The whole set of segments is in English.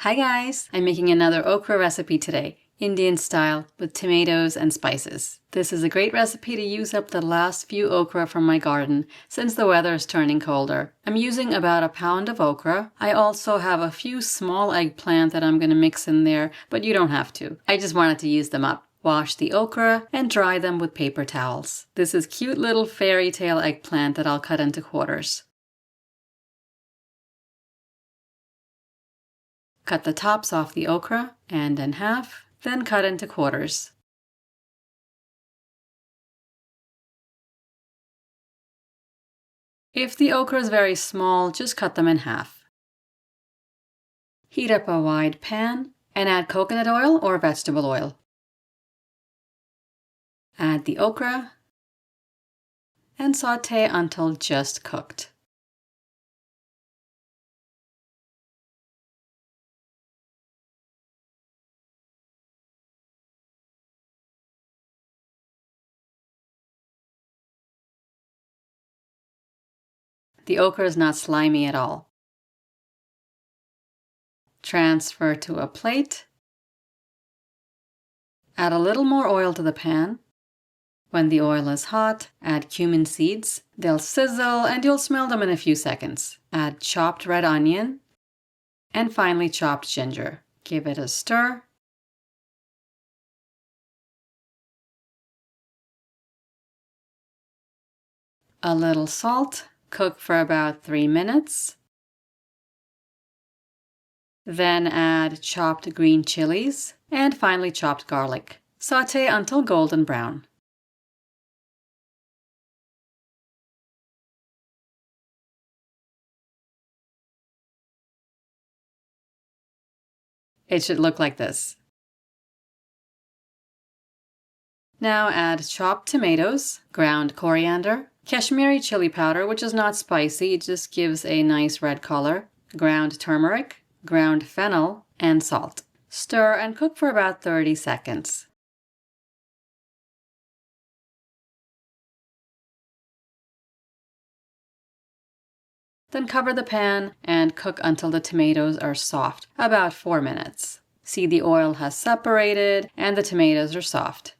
Hi guys! I'm making another okra recipe today, Indian style, with tomatoes and spices. This is a great recipe to use up the last few okra from my garden since the weather is turning colder. I'm using about a pound of okra. I also have a few small eggplant that I'm going to mix in there, but you don't have to. I just wanted to use them up. Wash the okra and dry them with paper towels. This is cute little fairy tale eggplant that I'll cut into quarters. Cut the tops off the okra and in half, then cut into quarters. If the okra is very small, just cut them in half. Heat up a wide pan and add coconut oil or vegetable oil. Add the okra and sauté until just cooked. The okra is not slimy at all. Transfer to a plate. Add a little more oil to the pan. When the oil is hot, add cumin seeds. They'll sizzle and you'll smell them in a few seconds. Add chopped red onion and finely chopped ginger. Give it a stir. A little salt. Cook for about 3 minutes. Then add chopped green chilies and finely chopped garlic. Sauté until golden brown. It should look like this. Now add chopped tomatoes, ground coriander, Kashmiri chili powder, which is not spicy, it just gives a nice red color, ground turmeric, ground fennel, and salt. Stir and cook for about 30 seconds. Then cover the pan and cook until the tomatoes are soft, about 4 minutes. See, the oil has separated and the tomatoes are soft.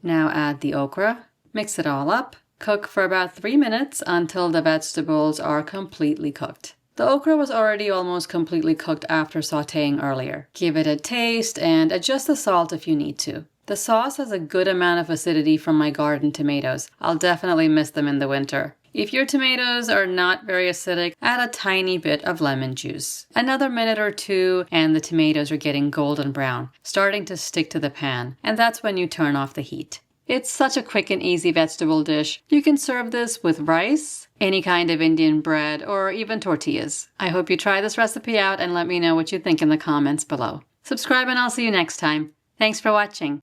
Now add the okra, mix it all up, cook for about 3 minutes until the vegetables are completely cooked. The okra was already almost completely cooked after sautéing earlier. Give it a taste and adjust the salt if you need to. The sauce has a good amount of acidity from my garden tomatoes. I'll definitely miss them in the winter. If your tomatoes are not very acidic, add a tiny bit of lemon juice. Another minute or two and the tomatoes are getting golden brown, starting to stick to the pan, and that's when you turn off the heat. It's such a quick and easy vegetable dish. You can serve this with rice, any kind of Indian bread, or even tortillas. I hope you try this recipe out and let me know what you think in the comments below. Subscribe and I'll see you next time. Thanks for watching.